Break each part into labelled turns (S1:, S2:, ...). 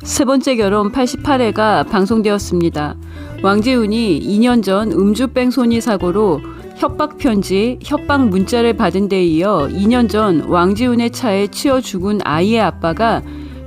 S1: 세 번째 결혼 88회가 방송되었습니다. 왕지훈이 2년 전 음주 뺑소니 사고로 협박 편지, 협박 문자를 받은 데 이어 2년 전 왕지훈의 차에 치여 죽은 아이의 아빠가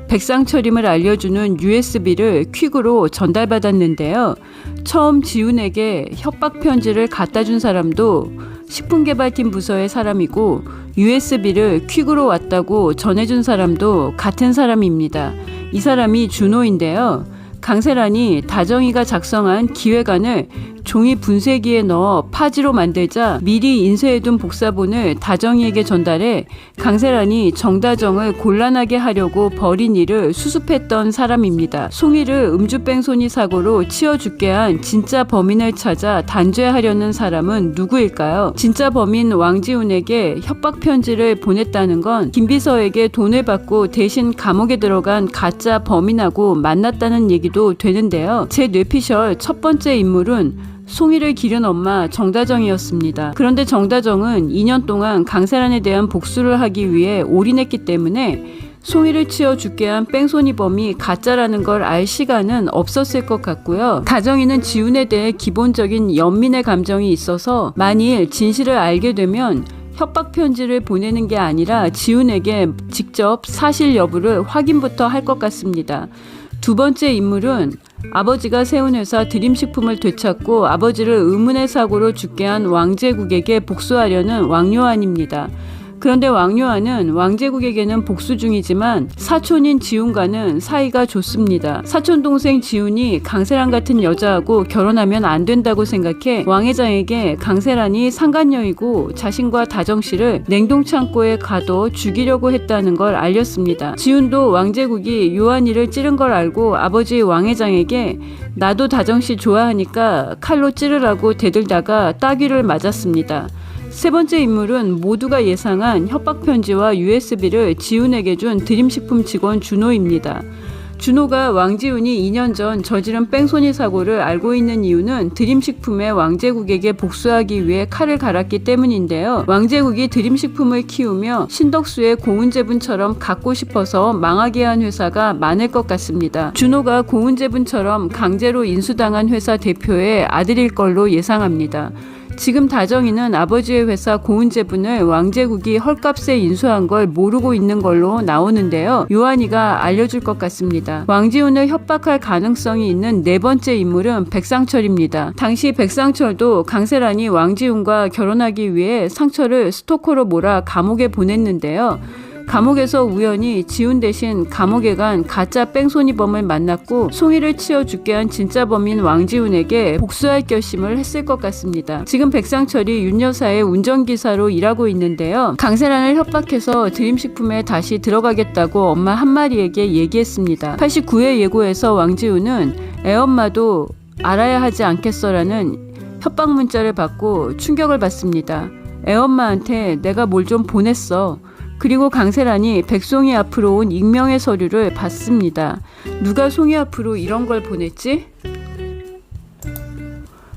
S1: 백상철임을 알려주는 USB를 퀵으로 전달받았는데요. 처음 지훈에게 협박 편지를 갖다 준 사람도 식품개발팀 부서의 사람이고 USB를 퀵으로 왔다고 전해준 사람도 같은 사람입니다. 이 사람이 준호인데요. 강세란이 다정이가 작성한 기획안을 종이 분쇄기에 넣어 파지로 만들자 미리 인쇄해둔 복사본을 다정이에게 전달해 강세란이 정다정을 곤란하게 하려고 벌인 일을 수습했던 사람입니다. 송이를 음주뺑소니 사고로 치어 죽게 한 진짜 범인을 찾아 단죄하려는 사람은 누구일까요? 진짜 범인 왕지훈에게 협박 편지를 보냈다는 건 김비서에게 돈을 받고 대신 감옥에 들어간 가짜 범인하고 만났다는 얘기도 되는데요. 제 뇌피셜 첫 번째 인물은 송이를 기른 엄마 정다정이었습니다. 그런데 정다정은 2년 동안 강세란에 대한 복수를 하기 위해 올인했기 때문에 송이를 치어 죽게 한 뺑소니범이 가짜라는 걸 알 시간은 없었을 것 같고요. 다정이는 지훈에 대해 기본적인 연민의 감정이 있어서 만일 진실을 알게 되면 협박 편지를 보내는 게 아니라 지훈에게 직접 사실 여부를 확인부터 할 것 같습니다. 두 번째 인물은 아버지가 세운 회사 드림식품을 되찾고 아버지를 의문의 사고로 죽게 한 왕제국에게 복수하려는 왕요한입니다. 그런데 왕요한은 왕제국에게는 복수 중이지만 사촌인 지훈과는 사이가 좋습니다. 사촌 동생 지훈이 강세란 같은 여자하고 결혼하면 안 된다고 생각해 왕 회장에게 강세란이 상간녀이고 자신과 다정씨를 냉동창고에 가둬 죽이려고 했다는 걸 알렸습니다. 지훈도 왕제국이 요한이를 찌른 걸 알고 아버지 왕 회장에게 나도 다정씨 좋아하니까 칼로 찌르라고 대들다가 따귀를 맞았습니다. 세 번째 인물은 모두가 예상한 협박편지와 USB를 지훈에게 준 드림식품 직원 준호입니다. 준호가 왕지훈이 2년 전 저지른 뺑소니 사고를 알고 있는 이유는 드림식품의 왕제국에게 복수하기 위해 칼을 갈았기 때문인데요. 왕제국이 드림식품을 키우며 신덕수의 고은제분처럼 갖고 싶어서 망하게 한 회사가 많을 것 같습니다. 준호가 고은제분처럼 강제로 인수당한 회사 대표의 아들일 걸로 예상합니다. 지금 다정이는 아버지의 회사 고은제분을 왕제국이 헐값에 인수한 걸 모르고 있는 걸로 나오는데요. 요한이가 알려줄 것 같습니다. 왕지훈을 협박할 가능성이 있는 네 번째 인물은 백상철입니다. 당시 백상철도 강세란이 왕지훈과 결혼하기 위해 상철을 스토커로 몰아 감옥에 보냈는데요. 감옥에서 우연히 지훈 대신 감옥에 간 가짜 뺑소니범을 만났고 송이를 치어 죽게 한 진짜 범인 왕지훈에게 복수할 결심을 했을 것 같습니다. 지금 백상철이 윤 여사의 운전기사로 일하고 있는데요. 강세란을 협박해서 드림식품에 다시 들어가겠다고 엄마 한마리에게 얘기했습니다. 89회 예고에서 왕지훈은 애엄마도 알아야 하지 않겠어라는 협박 문자를 받고 충격을 받습니다. 애엄마한테 내가 뭘 좀 보냈어. 그리고 강세란이 백송이 앞으로 온 익명의 서류를 받습니다. 누가 송이 앞으로 이런 걸 보냈지?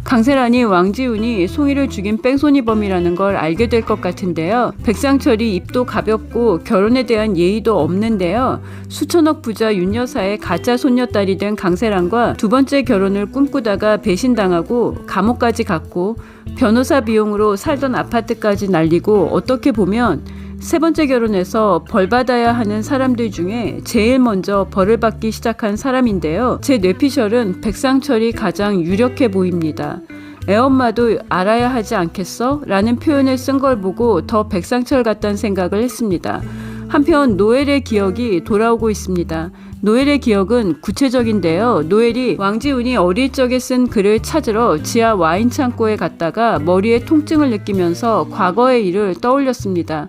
S1: 강세란이 왕지훈이 송이를 죽인 뺑소니범이라는 걸 알게 될 것 같은데요. 백상철이 입도 가볍고 결혼에 대한 예의도 없는데요. 수천억 부자 윤 여사의 가짜 손녀딸이 된 강세란과 두 번째 결혼을 꿈꾸다가 배신당하고 감옥까지 갔고 변호사 비용으로 살던 아파트까지 날리고 어떻게 보면 세 번째 결혼에서 벌 받아야 하는 사람들 중에 제일 먼저 벌을 받기 시작한 사람인데요. 제 뇌피셜은 백상철이 가장 유력해 보입니다. 애엄마도 알아야 하지 않겠어? 라는 표현을 쓴 걸 보고 더 백상철 같다는 생각을 했습니다. 한편 노엘의 기억이 돌아오고 있습니다. 노엘의 기억은 구체적인데요. 노엘이 왕지훈이 어릴 적에 쓴 글을 찾으러 지하 와인 창고에 갔다가 머리에 통증을 느끼면서 과거의 일을 떠올렸습니다.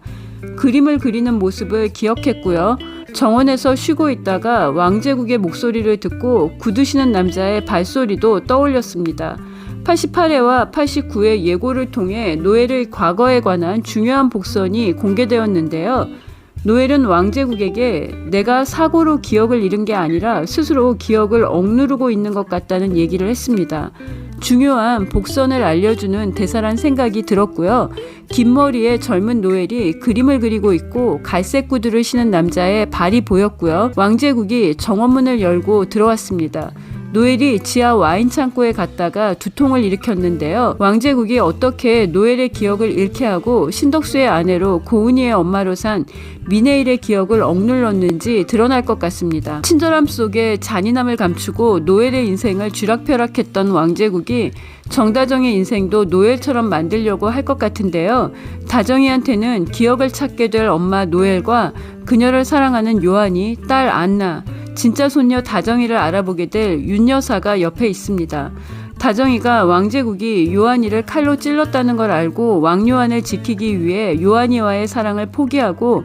S1: 그림을 그리는 모습을 기억했고요. 정원에서 쉬고 있다가 왕제국의 목소리를 듣고 굳으시는 남자의 발소리도 떠올렸습니다. 88회와 89회 예고를 통해 노엘의 과거에 관한 중요한 복선이 공개되었는데요. 노엘은 왕제국에게 내가 사고로 기억을 잃은 게 아니라 스스로 기억을 억누르고 있는 것 같다는 얘기를 했습니다. 중요한 복선을 알려주는 대사란 생각이 들었고요. 긴 머리에 젊은 노엘이 그림을 그리고 있고 갈색 구두를 신은 남자의 발이 보였고요. 왕제국이 정원문을 열고 들어왔습니다. 노엘이 지하 와인 창고에 갔다가 두통을 일으켰는데요. 왕제국이 어떻게 노엘의 기억을 잃게 하고 신덕수의 아내로 고은이의 엄마로 산 미네일의 기억을 억눌렀는지 드러날 것 같습니다. 친절함 속에 잔인함을 감추고 노엘의 인생을 쥐락펴락했던 왕제국이 정다정의 인생도 노엘처럼 만들려고 할 것 같은데요. 다정이한테는 기억을 찾게 될 엄마 노엘과 그녀를 사랑하는 요한이, 딸 안나, 진짜 손녀 다정이를 알아보게 될 윤여사가 옆에 있습니다. 다정이가 왕제국이 요한이를 칼로 찔렀다는 걸 알고 왕요한을 지키기 위해 요한이와의 사랑을 포기하고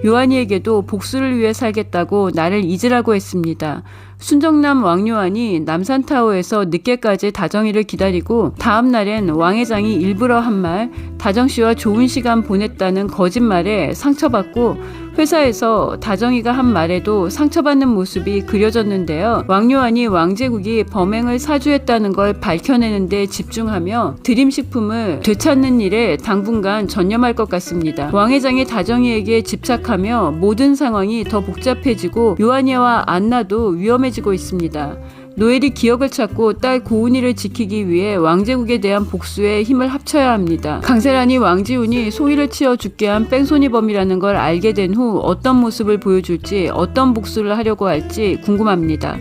S1: 요한이에게도 복수를 위해 살겠다고 나를 잊으라고 했습니다. 순정남 왕요한이 남산타워에서 늦게까지 다정이를 기다리고 다음 날엔 왕회장이 일부러 한 말, 다정씨와 좋은 시간 보냈다는 거짓말에 상처받고 회사에서 다정이가 한 말에도 상처받는 모습이 그려졌는데요. 왕요한이 왕제국이 범행을 사주했다는 걸 밝혀내는 데 집중하며 드림식품을 되찾는 일에 당분간 전념할 것 같습니다. 왕회장이 다정이에게 집착하며 모든 상황이 더 복잡해지고 요한이와 안나도 위험해지고 있습니다. 노엘이 기억을 찾고 딸 고은이를 지키기 위해 왕제국에 대한 복수에 힘을 합쳐야 합니다. 강세란이 왕지훈이 소희를 치어 죽게 한 뺑소니범이라는 걸 알게 된 후 어떤 모습을 보여줄지, 어떤 복수를 하려고 할지 궁금합니다.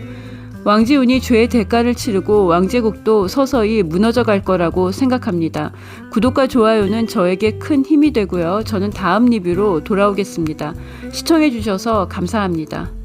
S1: 왕지훈이 죄의 대가를 치르고 왕제국도 서서히 무너져 갈 거라고 생각합니다. 구독과 좋아요는 저에게 큰 힘이 되고요. 저는 다음 리뷰로 돌아오겠습니다. 시청해주셔서 감사합니다.